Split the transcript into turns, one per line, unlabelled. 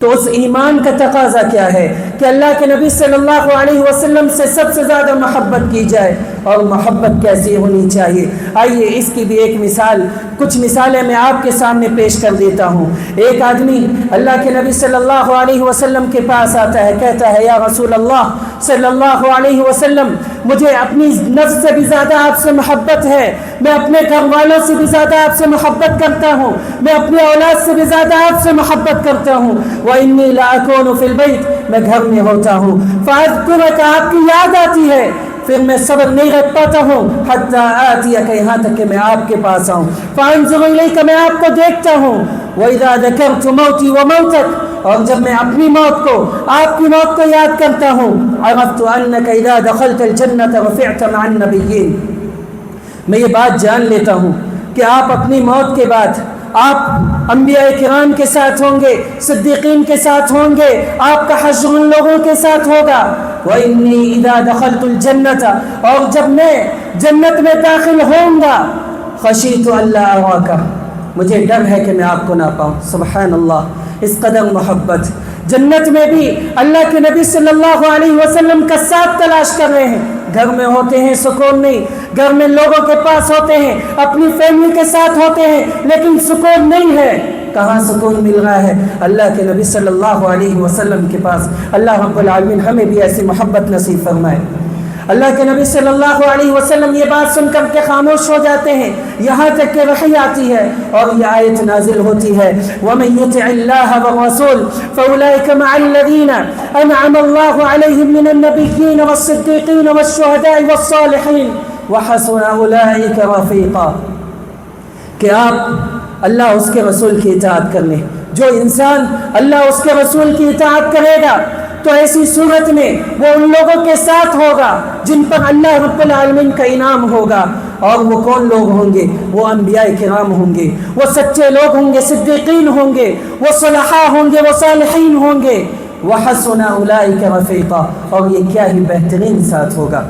تو اس ایمان کا تقاضا کیا ہے کہ اللہ کے نبی صلی اللہ علیہ وسلم سے سب سے زیادہ محبت کی جائے، اور محبت کیسی ہونی چاہیے۔ آئیے اس کی بھی ایک مثال، کچھ مثالیں میں آپ کے سامنے پیش کر دیتا ہوں۔ ایک آدمی اللہ کے نبی صلی اللہ علیہ وسلم کے پاس آتا ہے، کہتا ہے یا رسول اللہ صلی اللہ علیہ وسلم، مجھے اپنی نفس سے بھی زیادہ آپ سے محبت ہے، میں اپنے گھر والوں سے بھی زیادہ آپ سے محبت کرتا ہوں، میں اپنی اولاد سے بھی زیادہ آپ سے محبت کرتا ہوں، وَإِنِّي لَأَكُونُ فِي الْبَيْتِ، میں گھر میں ہوتا ہوں، فَأَذْكُرَكَ، آپ کی یاد آتی ہے، پھر میں صبر نہیں رکھ پاتا ہوں، حَتَّى آتِيَكَ، یہاں تک کہ میں آپ کے پاس آؤں، فَأَنظُرُ إِلَيْكَ، میں آپ کو دیکھتا ہوں، وَإِذَا ذَكَرْتُ مَوْتِي وَمَوْتَكَ، اور جب میں اپنی موت کو آپ کی موت کو یاد کرتا ہوں، عرفت انک اذا دخلت الجنۃ رفعت مع النبیین، میں یہ بات جان لیتا ہوں کہ آپ اپنی موت کے بعد آپ انبیاء کرام کے ساتھ ہوں گے، صدیقین کے ساتھ ہوں گے، آپ کا حشر ان لوگوں کے ساتھ ہوگا۔ وانی اذا دخلت الجنۃ، اور جب میں جنت میں داخل ہوں گا، خشیت اللہ اراک، مجھے ڈر ہے کہ میں آپ کو نہ پاؤں۔ سبحان اللہ، اس قدر محبت۔ جنت میں بھی اللہ کے نبی صلی اللہ علیہ وسلم کا ساتھ تلاش کر رہے ہیں، گھر میں ہوتے ہیں سکون نہیں، گھر میں لوگوں کے پاس ہوتے ہیں، اپنی فیملی کے ساتھ ہوتے ہیں، لیکن سکون نہیں ہے۔ کہاں سکون مل رہا ہے؟ اللہ کے نبی صلی اللہ علیہ وسلم کے پاس۔ اللہ رب العالمین ہمیں بھی ایسی محبت نصیب فرمائے۔ اللہ کے نبی صلی اللہ علیہ وسلم یہ بات سن کر کے خاموش ہو جاتے ہیں، یہاں تک کہ وحی آتی ہے اور یہ آیت نازل ہوتی ہے، وَمَن يُطِعِ اللَّهَ وَالرَّسُولَ فَأُولَٰئِكَ مَعَ الَّذِينَ أَنْعَمَ اللَّهُ عَلَيْهِم مِّنَ النَّبِيِّينَ وَالصِّدِّيقِينَ وَالشُّهَدَاءِ وَالصَّالِحِينَ وَحَسُنَ أُولَٰئِكَ رَفِيقًا، کہ آپ اللہ اس کے رسول کی اطاعت کر لیں۔ جو انسان اللہ اس کے رسول کی اطاعت کرے گا تو ایسی صورت میں وہ ان لوگوں کے ساتھ ہوگا جن پر اللہ رب العالمین کا انعام ہوگا۔ اور وہ کون لوگ ہوں گے؟ وہ انبیاء کرام ہوں گے، وہ سچے لوگ ہوں گے، صدیقین ہوں گے، وہ صلحاء ہوں گے، وہ صالحین ہوں گے۔ وَحَسُنَ أُولَٰئِكَ رَفِيقًا، اور یہ کیا ہی بہترین ساتھ ہوگا۔